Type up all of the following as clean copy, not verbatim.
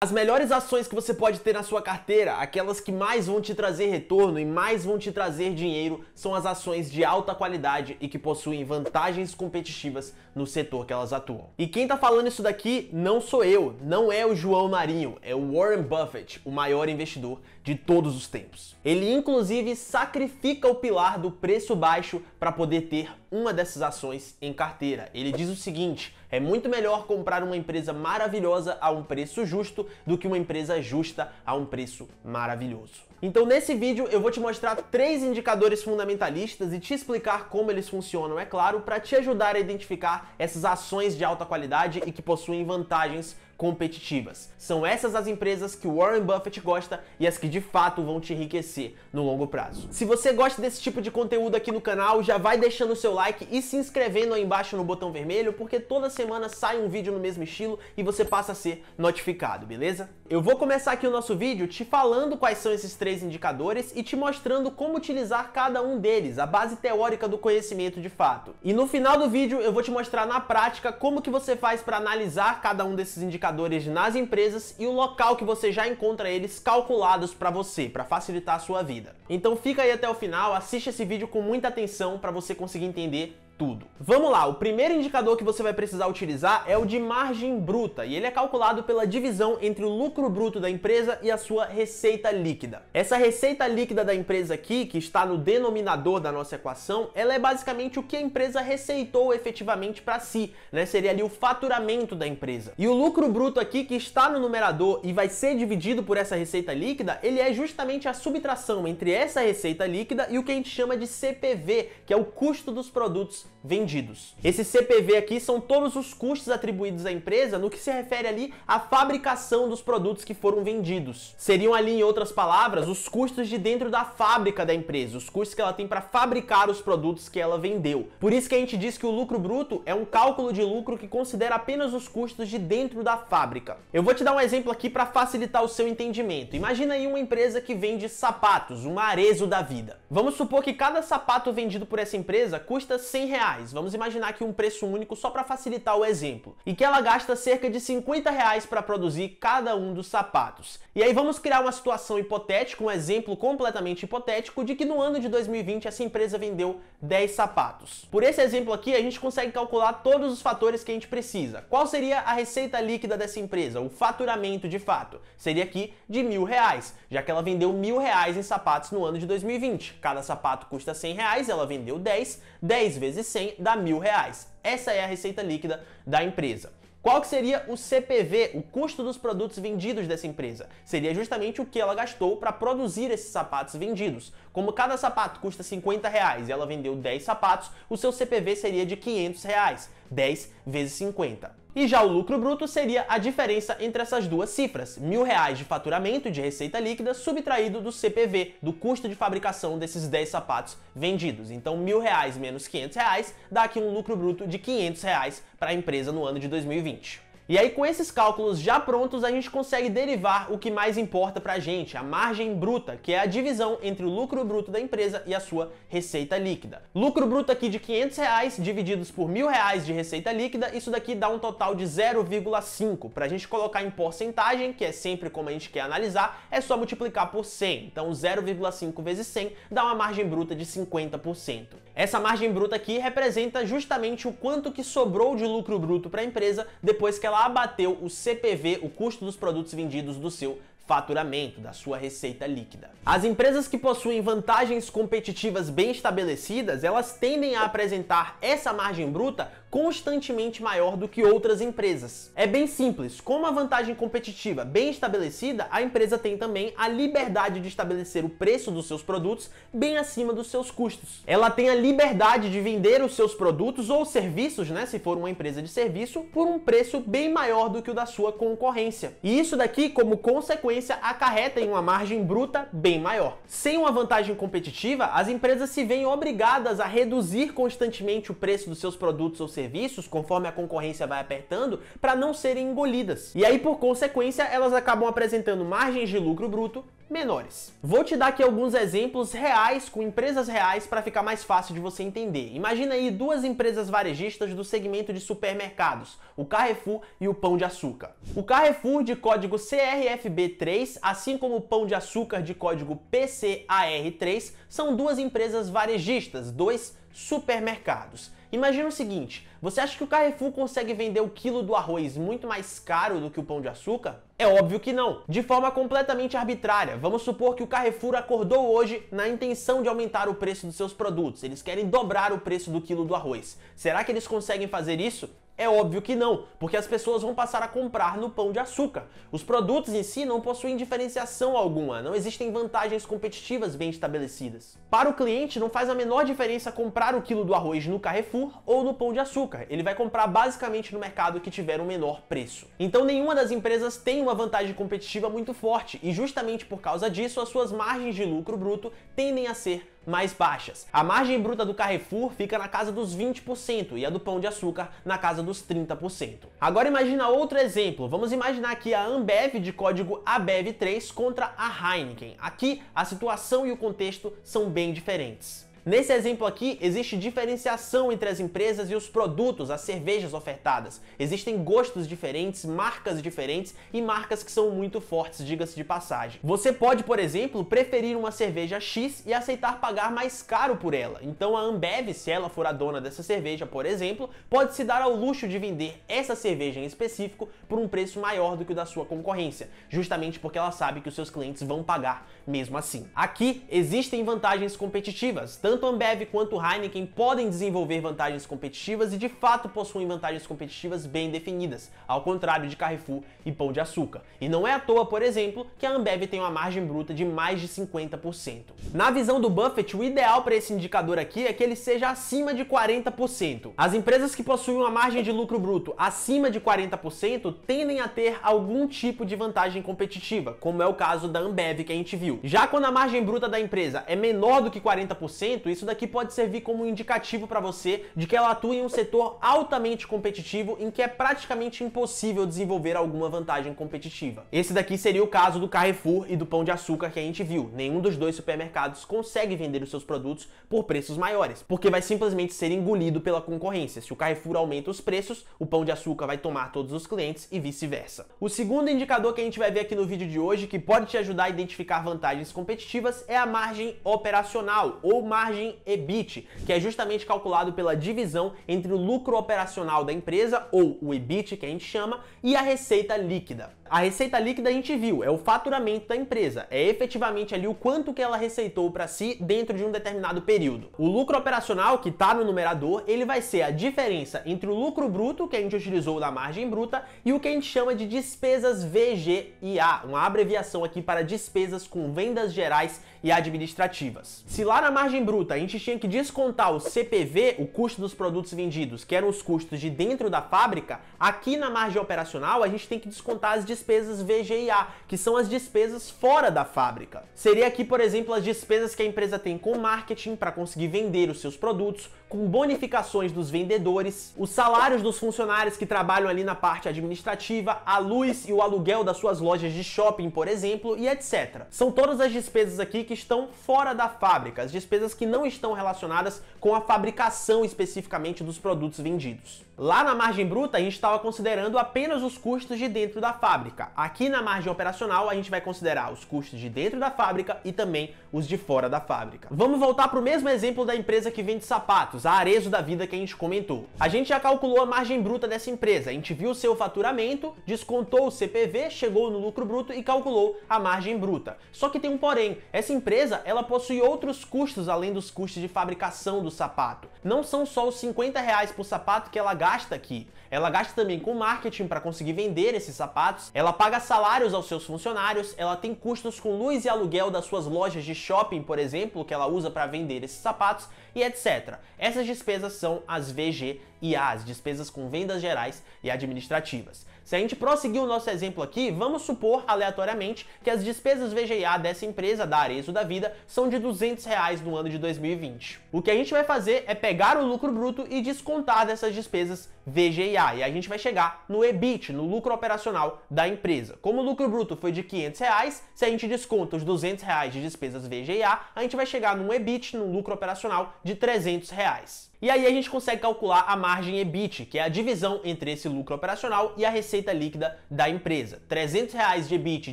As melhores ações que você pode ter na sua carteira, aquelas que mais vão te trazer retorno e mais vão te trazer dinheiro, são as ações de alta qualidade e que possuem vantagens competitivas no setor que elas atuam. E quem tá falando isso daqui não sou eu, não é o João Marinho, é o Warren Buffett, o maior investidor de todos os tempos. Ele inclusive sacrifica o pilar do preço baixo para poder ter uma dessas ações em carteira. Ele diz o seguinte: é muito melhor comprar uma empresa maravilhosa a um preço justo do que uma empresa justa a um preço maravilhoso. Então nesse vídeo eu vou te mostrar 3 indicadores fundamentalistas e te explicar como eles funcionam, é claro, para te ajudar a identificar essas ações de alta qualidade e que possuem vantagens competitivas. São essas as empresas que o Warren Buffett gosta e as que de fato vão te enriquecer no longo prazo. Se você gosta desse tipo de conteúdo aqui no canal, já vai deixando o seu like e se inscrevendo aí embaixo no botão vermelho, porque toda semana sai um vídeo no mesmo estilo e você passa a ser notificado, beleza? Eu vou começar aqui o nosso vídeo te falando quais são esses 3 indicadores e te mostrando como utilizar cada um deles, a base teórica do conhecimento de fato. E no final do vídeo eu vou te mostrar na prática como que você faz para analisar cada um desses indicadores nas empresas e o local que você já encontra eles calculados para você, para facilitar a sua vida. Então fica aí até o final, assiste esse vídeo com muita atenção para você conseguir entender tudo. Vamos lá, o primeiro indicador que você vai precisar utilizar é o de margem bruta, e ele é calculado pela divisão entre o lucro bruto da empresa e a sua receita líquida. Essa receita líquida da empresa aqui, que está no denominador da nossa equação, ela é basicamente o que a empresa receitou efetivamente para si, né? Seria ali o faturamento da empresa. E o lucro bruto aqui, que está no numerador e vai ser dividido por essa receita líquida, ele é justamente a subtração entre essa receita líquida e o que a gente chama de CPV, que é o custo dos produtos vendidos. Esse CPV aqui são todos os custos atribuídos à empresa no que se refere ali à fabricação dos produtos que foram vendidos. Seriam ali, em outras palavras, os custos de dentro da fábrica da empresa, os custos que ela tem para fabricar os produtos que ela vendeu. Por isso que a gente diz que o lucro bruto é um cálculo de lucro que considera apenas os custos de dentro da fábrica. Eu vou te dar um exemplo aqui para facilitar o seu entendimento. Imagina aí uma empresa que vende sapatos, uma Arezzo da vida. Vamos supor que cada sapato vendido por essa empresa custa R$100. Vamos imaginar aqui um preço único só para facilitar o exemplo. E que ela gasta cerca de R$50 para produzir cada um dos sapatos. E aí vamos criar uma situação hipotética, um exemplo completamente hipotético de que no ano de 2020 essa empresa vendeu 10 sapatos. Por esse exemplo aqui a gente consegue calcular todos os fatores que a gente precisa. Qual seria a receita líquida dessa empresa? O faturamento de fato? Seria aqui de R$1.000, já que ela vendeu R$1.000 em sapatos no ano de 2020. Cada sapato custa R$100, ela vendeu 10, 10 vezes 100 dá R$1.000. Essa é a receita líquida da empresa. Qual que seria o CPV, o custo dos produtos vendidos dessa empresa? Seria justamente o que ela gastou para produzir esses sapatos vendidos. Como cada sapato custa R$50 e ela vendeu 10 sapatos, o seu CPV seria de R$500, 10 vezes 50. E já o lucro bruto seria a diferença entre essas duas cifras, R$1.000 de faturamento de receita líquida subtraído do CPV, do custo de fabricação desses 10 sapatos vendidos. Então R$1.000 menos R$500 dá aqui um lucro bruto de R$500 para a empresa no ano de 2020. E aí com esses cálculos já prontos a gente consegue derivar o que mais importa pra gente, a margem bruta, que é a divisão entre o lucro bruto da empresa e a sua receita líquida. Lucro bruto aqui de R$500 divididos por R$1.000 de receita líquida, isso daqui dá um total de 0,5. Pra gente colocar em porcentagem, que é sempre como a gente quer analisar, é só multiplicar por 100. Então 0,5 vezes 100 dá uma margem bruta de 50%. Essa margem bruta aqui representa justamente o quanto que sobrou de lucro bruto para a empresa depois que ela abateu o CPV, o custo dos produtos vendidos do seu faturamento, da sua receita líquida. As empresas que possuem vantagens competitivas bem estabelecidas, elas tendem a apresentar essa margem bruta constantemente maior do que outras empresas. É bem simples, com uma vantagem competitiva bem estabelecida, a empresa tem também a liberdade de estabelecer o preço dos seus produtos bem acima dos seus custos. Ela tem a liberdade de vender os seus produtos ou serviços, né, se for uma empresa de serviço, por um preço bem maior do que o da sua concorrência. E isso daqui, como consequência, acarreta em uma margem bruta bem maior. Sem uma vantagem competitiva, as empresas se veem obrigadas a reduzir constantemente o preço dos seus produtos ou serviços, conforme a concorrência vai apertando, para não serem engolidas. E aí, por consequência, elas acabam apresentando margens de lucro bruto menores. Vou te dar aqui alguns exemplos reais com empresas reais para ficar mais fácil de você entender. Imagina aí duas empresas varejistas do segmento de supermercados, o Carrefour e o Pão de Açúcar. O Carrefour de código CRFB3, assim como o Pão de Açúcar de código PCAR3, são duas empresas varejistas, dois supermercados. Imagina o seguinte, você acha que o Carrefour consegue vender o quilo do arroz muito mais caro do que o Pão de Açúcar? É óbvio que não. De forma completamente arbitrária, vamos supor que o Carrefour acordou hoje na intenção de aumentar o preço dos seus produtos. Eles querem dobrar o preço do quilo do arroz. Será que eles conseguem fazer isso? É óbvio que não, porque as pessoas vão passar a comprar no Pão de Açúcar. Os produtos em si não possuem diferenciação alguma, não existem vantagens competitivas bem estabelecidas. Para o cliente, não faz a menor diferença comprar o quilo do arroz no Carrefour ou no Pão de Açúcar. Ele vai comprar basicamente no mercado que tiver o menor preço. Então nenhuma das empresas tem uma vantagem competitiva muito forte e justamente por causa disso as suas margens de lucro bruto tendem a ser mais baixas. A margem bruta do Carrefour fica na casa dos 20% e a do Pão de Açúcar na casa dos 30%. Agora imagina outro exemplo. Vamos imaginar aqui a Ambev de código ABEV3 contra a Heineken. Aqui a situação e o contexto são bem diferentes. Nesse exemplo aqui, existe diferenciação entre as empresas e os produtos, as cervejas ofertadas. Existem gostos diferentes, marcas diferentes e marcas que são muito fortes, diga-se de passagem. Você pode, por exemplo, preferir uma cerveja X e aceitar pagar mais caro por ela. Então a Ambev, se ela for a dona dessa cerveja, por exemplo, pode se dar ao luxo de vender essa cerveja em específico por um preço maior do que o da sua concorrência, justamente porque ela sabe que os seus clientes vão pagar mesmo assim. Aqui existem vantagens competitivas, tanto a Ambev quanto a Heineken podem desenvolver vantagens competitivas e de fato possuem vantagens competitivas bem definidas, ao contrário de Carrefour e Pão de Açúcar. E não é à toa, por exemplo, que a Ambev tem uma margem bruta de mais de 50%. Na visão do Buffett, o ideal para esse indicador aqui é que ele seja acima de 40%. As empresas que possuem uma margem de lucro bruto acima de 40% tendem a ter algum tipo de vantagem competitiva, como é o caso da Ambev que a gente viu. Já quando a margem bruta da empresa é menor do que 40%, isso daqui pode servir como um indicativo para você de que ela atua em um setor altamente competitivo em que é praticamente impossível desenvolver alguma vantagem competitiva. Esse daqui seria o caso do Carrefour e do Pão de Açúcar que a gente viu. Nenhum dos dois supermercados consegue vender os seus produtos por preços maiores, porque vai simplesmente ser engolido pela concorrência. Se o Carrefour aumenta os preços, o Pão de Açúcar vai tomar todos os clientes e vice-versa. O segundo indicador que a gente vai ver aqui no vídeo de hoje, que pode te ajudar a identificar vantagens competitivas, é a margem operacional, ou margem EBIT, que é justamente calculado pela divisão entre o lucro operacional da empresa, ou o EBIT que a gente chama, e a receita líquida. A receita líquida a gente viu, é o faturamento da empresa, é efetivamente ali o quanto que ela receitou para si dentro de um determinado período. O lucro operacional, que está no numerador, ele vai ser a diferença entre o lucro bruto, que a gente utilizou na margem bruta, e o que a gente chama de despesas VGIA, uma abreviação aqui para despesas com vendas gerais e administrativas. Se lá na margem bruta a gente tinha que descontar o CPV, o custo dos produtos vendidos, que eram os custos de dentro da fábrica, aqui na margem operacional a gente tem que descontar as despesas VGIA, que são as despesas fora da fábrica. Seria aqui, por exemplo, as despesas que a empresa tem com marketing para conseguir vender os seus produtos, com bonificações dos vendedores, os salários dos funcionários que trabalham ali na parte administrativa, a luz e o aluguel das suas lojas de shopping, por exemplo, e etc. São todas as despesas aqui que estão fora da fábrica, as despesas que não estão relacionadas com a fabricação especificamente dos produtos vendidos. Lá na margem bruta, a gente estava considerando apenas os custos de dentro da fábrica. Aqui na margem operacional, a gente vai considerar os custos de dentro da fábrica e também os de fora da fábrica. Vamos voltar para o mesmo exemplo da empresa que vende sapatos, a Arezzo da vida que a gente comentou. A gente já calculou a margem bruta dessa empresa, a gente viu o seu faturamento, descontou o CPV, chegou no lucro bruto e calculou a margem bruta. Só que tem um porém, essa empresa ela possui outros custos além dos custos de fabricação do sapato. Não são só os R$50 por sapato que ela gasta aqui. Ela gasta também com marketing para conseguir vender esses sapatos, ela paga salários aos seus funcionários, ela tem custos com luz e aluguel das suas lojas de shopping, por exemplo, que ela usa para vender esses sapatos e etc. Essas despesas são as VGIA, as despesas com vendas gerais e administrativas. Se a gente prosseguir o nosso exemplo aqui, vamos supor aleatoriamente que as despesas VGA dessa empresa, da Arezzo da Vida, são de R$200 no ano de 2020. O que a gente vai fazer é pegar o lucro bruto e descontar dessas despesas VGA, e a gente vai chegar no EBIT, no lucro operacional da empresa. Como o lucro bruto foi de R$500, se a gente desconta os R$200 de despesas VGA, a gente vai chegar num EBIT, num lucro operacional de R$300. E aí a gente consegue calcular a margem EBIT, que é a divisão entre esse lucro operacional e a receita líquida da empresa. R$300 de EBIT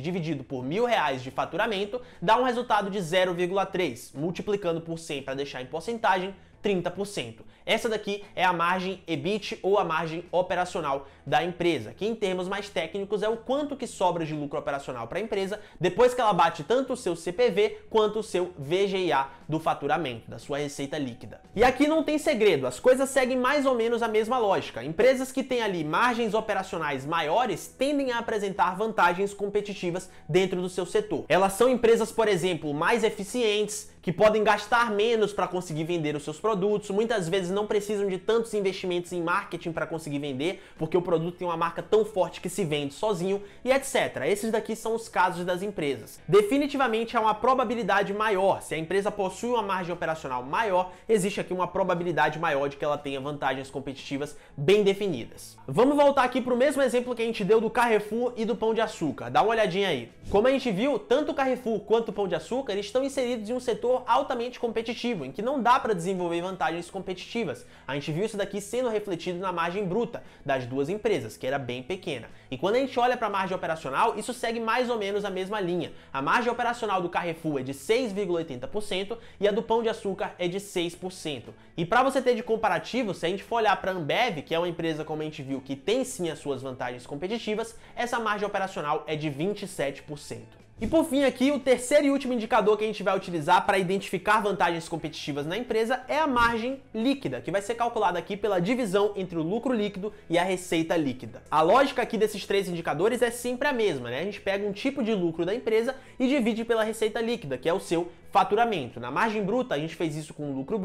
dividido por R$1.000 de faturamento dá um resultado de 0,3, multiplicando por 100 para deixar em porcentagem, 30%. Essa daqui é a margem EBIT ou a margem operacional da empresa, que em termos mais técnicos é o quanto que sobra de lucro operacional para a empresa depois que ela bate tanto o seu CPV quanto o seu VGA do faturamento, da sua receita líquida. E aqui não tem segredo, as coisas seguem mais ou menos a mesma lógica. Empresas que têm ali margens operacionais maiores tendem a apresentar vantagens competitivas dentro do seu setor. Elas são empresas, por exemplo, mais eficientes, que podem gastar menos para conseguir vender os seus produtos, muitas vezes não precisam de tantos investimentos em marketing para conseguir vender, porque o produto tem uma marca tão forte que se vende sozinho, e etc. Esses daqui são os casos das empresas. Definitivamente há uma probabilidade maior, se a empresa possui uma margem operacional maior, existe aqui uma probabilidade maior de que ela tenha vantagens competitivas bem definidas. Vamos voltar aqui para o mesmo exemplo que a gente deu do Carrefour e do Pão de Açúcar, dá uma olhadinha aí. Como a gente viu, tanto o Carrefour quanto o Pão de Açúcar eles estão inseridos em um setor altamente competitivo, em que não dá para desenvolver vantagens competitivas. A gente viu isso daqui sendo refletido na margem bruta das duas empresas, que era bem pequena. E quando a gente olha para a margem operacional, isso segue mais ou menos a mesma linha. A margem operacional do Carrefour é de 6,80% e a do Pão de Açúcar é de 6%. E para você ter de comparativo, se a gente for olhar para a Ambev, que é uma empresa, como a gente viu, que tem sim as suas vantagens competitivas, essa margem operacional é de 27%. E por fim aqui, o terceiro e último indicador que a gente vai utilizar para identificar vantagens competitivas na empresa é a margem líquida, que vai ser calculada aqui pela divisão entre o lucro líquido e a receita líquida. A lógica aqui desses três indicadores é sempre a mesma, né? A gente pega um tipo de lucro da empresa e divide pela receita líquida, que é o seu faturamento. Na margem bruta, a gente fez isso com o lucro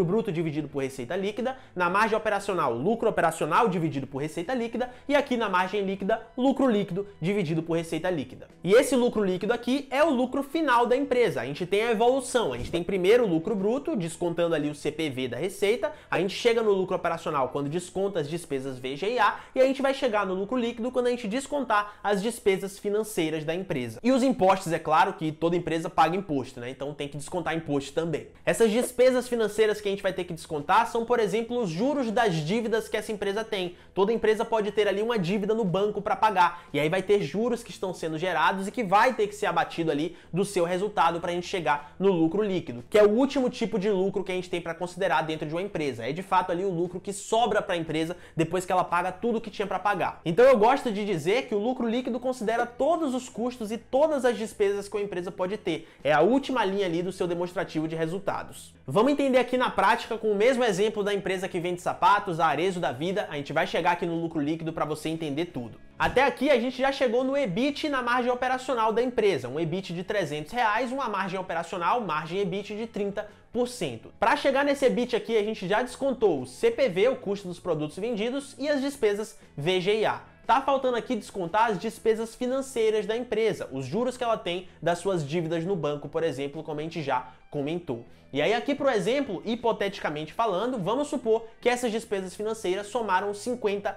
bruto dividido por receita líquida. Na margem operacional, lucro operacional dividido por receita líquida. E aqui na margem líquida, lucro líquido dividido por receita líquida. E esse lucro líquido aqui é o lucro final da empresa. A gente tem a evolução. A gente tem primeiro o lucro bruto, descontando ali o CPV da receita. A gente chega no lucro operacional quando desconta as despesas VGA. E a gente vai chegar no lucro líquido quando a gente descontar as despesas financeiras da empresa. E os impostos, é claro que toda empresa paga imposto, né? Então tem que descontar imposto também. Essas despesas financeiras que a gente vai ter que descontar são, por exemplo, os juros das dívidas que essa empresa tem. Toda empresa pode ter ali uma dívida no banco para pagar, e aí vai ter juros que estão sendo gerados e que vai ter que ser abatido ali do seu resultado para a gente chegar no lucro líquido, que é o último tipo de lucro que a gente tem para considerar dentro de uma empresa. É de fato ali o lucro que sobra para a empresa depois que ela paga tudo que tinha para pagar. Então eu gosto de dizer que o lucro líquido considera todos os custos e todas as despesas que a empresa pode ter. É a última linha ali do seu demonstrativo de resultados. Vamos entender aqui na prática com o mesmo exemplo da empresa que vende sapatos, a Arezzo da Vida. A gente vai chegar aqui no lucro líquido para você entender tudo. Até aqui a gente já chegou no EBIT na margem operacional da empresa. Um EBIT de R$300, uma margem operacional, margem EBIT de 30%. Para chegar nesse EBIT aqui, a gente já descontou o CPV, o custo dos produtos vendidos, e as despesas VGA. Tá faltando aqui descontar as despesas financeiras da empresa, os juros que ela tem das suas dívidas no banco, por exemplo, como a gente já comentou. E aí aqui pro exemplo, hipoteticamente falando, vamos supor que essas despesas financeiras somaram R$50.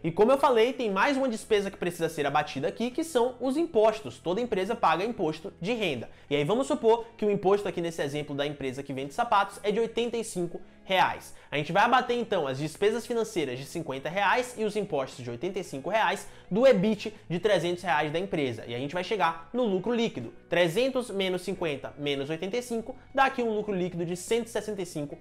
E como eu falei, tem mais uma despesa que precisa ser abatida aqui, que são os impostos. Toda empresa paga imposto de renda. E aí vamos supor que o imposto aqui nesse exemplo da empresa que vende sapatos é de R$85. A gente vai abater então as despesas financeiras de R$50 e os impostos de R$85 do EBIT de R$300 da empresa. E a gente vai chegar no lucro líquido. 300 menos 50 menos 85 dá aqui um lucro líquido de R$165.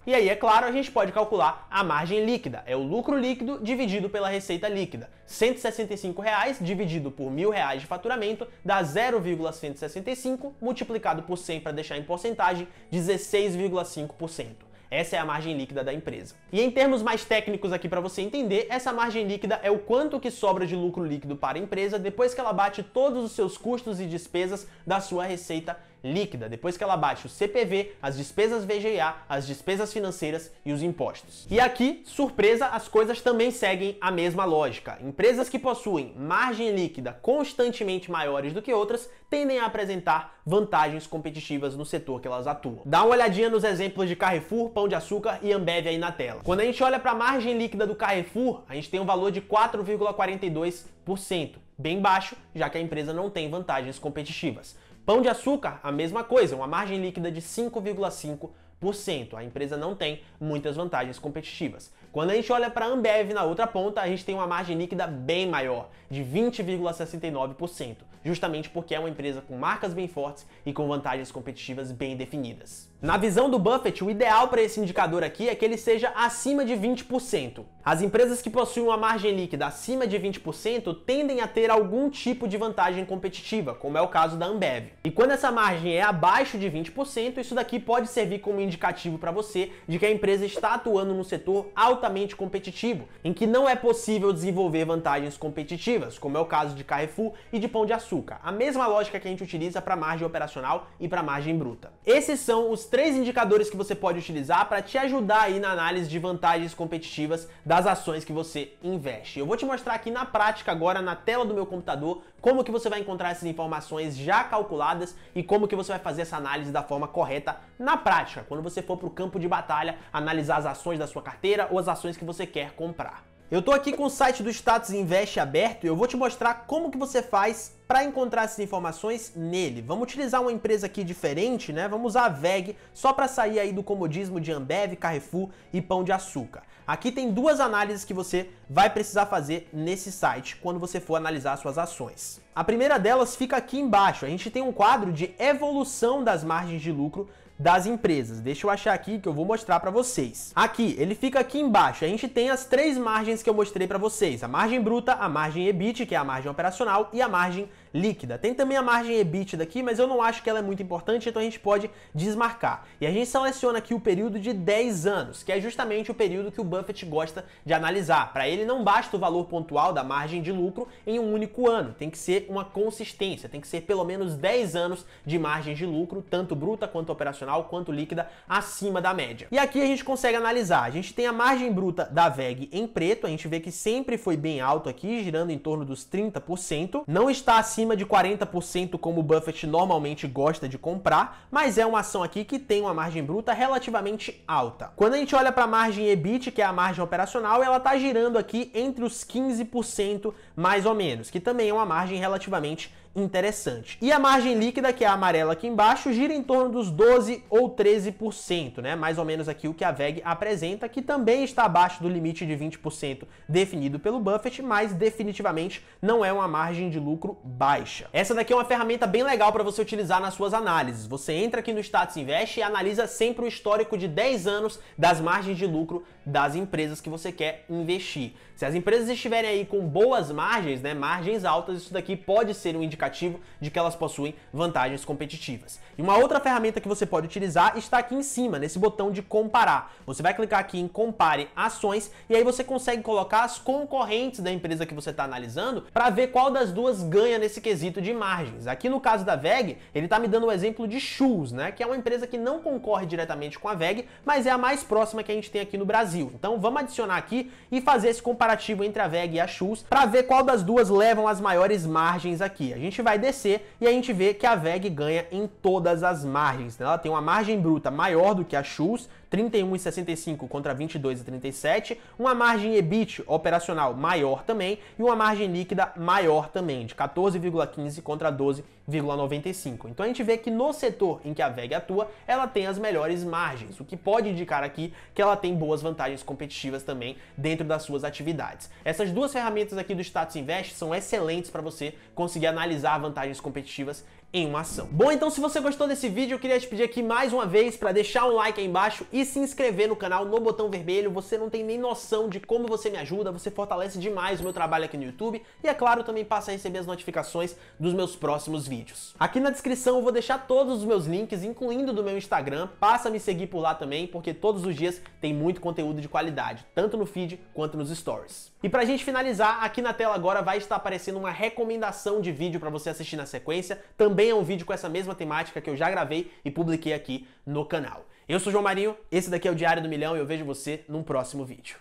E aí, é claro, a gente pode calcular a margem líquida. É o lucro líquido dividido pela receita líquida. R$165 dividido por R$1.000 de faturamento dá 0,165 multiplicado por 100 para deixar em porcentagem, 16,5%. Essa é a margem líquida da empresa. E em termos mais técnicos aqui para você entender, essa margem líquida é o quanto que sobra de lucro líquido para a empresa depois que ela bate todos os seus custos e despesas da sua receita líquida, depois que ela bate o CPV, as despesas VGA, as despesas financeiras e os impostos. E aqui, surpresa, as coisas também seguem a mesma lógica. Empresas que possuem margem líquida constantemente maiores do que outras tendem a apresentar vantagens competitivas no setor que elas atuam. Dá uma olhadinha nos exemplos de Carrefour, Pão de Açúcar e Ambev aí na tela. Quando a gente olha para a margem líquida do Carrefour, a gente tem um valor de 4,42%, bem baixo, já que a empresa não tem vantagens competitivas. Pão de Açúcar, a mesma coisa, uma margem líquida de 5,5%. A empresa não tem muitas vantagens competitivas. Quando a gente olha para a Ambev na outra ponta, a gente tem uma margem líquida bem maior, de 20,69%, justamente porque é uma empresa com marcas bem fortes e com vantagens competitivas bem definidas. Na visão do Buffett, o ideal para esse indicador aqui é que ele seja acima de 20%. As empresas que possuem uma margem líquida acima de 20% tendem a ter algum tipo de vantagem competitiva, como é o caso da Ambev. E quando essa margem é abaixo de 20%, isso daqui pode servir como indicativo para você de que a empresa está atuando num setor altamente competitivo, em que não é possível desenvolver vantagens competitivas, como é o caso de Carrefour e de Pão de Açúcar. A mesma lógica que a gente utiliza para margem operacional e para margem bruta. Esses são os 3 indicadores que você pode utilizar para te ajudar aí na análise de vantagens competitivas das ações que você investe. Eu vou te mostrar aqui na prática agora, na tela do meu computador, como que você vai encontrar essas informações já calculadas e como que você vai fazer essa análise da forma correta na prática, quando você for para o campo de batalha, analisar as ações da sua carteira ou as ações que você quer comprar. Eu tô aqui com o site do Status Invest aberto e eu vou te mostrar como que você faz para encontrar essas informações nele. Vamos utilizar uma empresa aqui diferente, né? Vamos usar a VEG só para sair aí do comodismo de Ambev, Carrefour e Pão de Açúcar. Aqui tem 2 análises que você vai precisar fazer nesse site quando você for analisar suas ações. A primeira delas fica aqui embaixo. A gente tem um quadro de evolução das margens de lucro das empresas. Deixa eu achar aqui que eu vou mostrar para vocês. Aqui, ele fica aqui embaixo. A gente tem as 3 margens que eu mostrei para vocês. A margem bruta, a margem EBIT, que é a margem operacional, e a margem líquida. Tem também a margem EBITDA aqui, mas eu não acho que ela é muito importante, então a gente pode desmarcar. E a gente seleciona aqui o período de 10 anos, que é justamente o período que o Buffett gosta de analisar. Para ele não basta o valor pontual da margem de lucro em um único ano, tem que ser uma consistência, tem que ser pelo menos 10 anos de margem de lucro, tanto bruta quanto operacional, quanto líquida, acima da média. E aqui a gente consegue analisar. A gente tem a margem bruta da VEG em preto, a gente vê que sempre foi bem alto aqui, girando em torno dos 30%. Não está acima de 40% como o Buffett normalmente gosta de comprar, mas é uma ação aqui que tem uma margem bruta relativamente alta. Quando a gente olha para a margem EBIT, que é a margem operacional, ela está girando aqui entre os 15% mais ou menos, que também é uma margem relativamente interessante. E a margem líquida, que é a amarela aqui embaixo, gira em torno dos 12 ou 13%, né? Mais ou menos aqui o que a VEG apresenta, que também está abaixo do limite de 20% definido pelo Buffett, mas definitivamente não é uma margem de lucro baixa. Essa daqui é uma ferramenta bem legal para você utilizar nas suas análises. Você entra aqui no Status Invest e analisa sempre o histórico de 10 anos das margens de lucro das empresas que você quer investir. Se as empresas estiverem aí com boas margens, né, margens altas, isso daqui pode ser um indicativo de que elas possuem vantagens competitivas. E uma outra ferramenta que você pode utilizar está aqui em cima, nesse botão de comparar. Você vai clicar aqui em compare ações e aí você consegue colocar as concorrentes da empresa que você está analisando para ver qual das duas ganha nesse quesito de margens. Aqui no caso da VEG, ele está me dando o exemplo de Shoes, né, que é uma empresa que não concorre diretamente com a VEG, mas é a mais próxima que a gente tem aqui no Brasil. Então vamos adicionar aqui e fazer esse comparativo entre a VEG e a Shoes para ver qual das duas levam as maiores margens aqui. A gente vai descer e a gente vê que a VEG ganha em todas as margens, né? Ela tem uma margem bruta maior do que a Shoes, 31,65 contra 22,37, uma margem EBIT operacional maior também e uma margem líquida maior também, de 14,15 contra 12,95. Então a gente vê que no setor em que a VEG atua, ela tem as melhores margens, o que pode indicar aqui que ela tem boas vantagens competitivas também dentro das suas atividades. Essas 2 ferramentas aqui do Status Invest são excelentes para você conseguir analisar vantagens competitivas em uma ação. Bom, então se você gostou desse vídeo, eu queria te pedir aqui mais uma vez para deixar um like aí embaixo e se inscrever no canal no botão vermelho. Você não tem nem noção de como você me ajuda, você fortalece demais o meu trabalho aqui no YouTube e, é claro, também passa a receber as notificações dos meus próximos vídeos. Aqui na descrição eu vou deixar todos os meus links, incluindo do meu Instagram. Passa a me seguir por lá também, porque todos os dias tem muito conteúdo de qualidade, tanto no feed quanto nos stories. E pra gente finalizar, aqui na tela agora vai estar aparecendo uma recomendação de vídeo para você assistir na sequência. Também venha um vídeo com essa mesma temática que eu já gravei e publiquei aqui no canal. Eu sou o João Marinho, esse daqui é o Diário do Milhão e eu vejo você num próximo vídeo.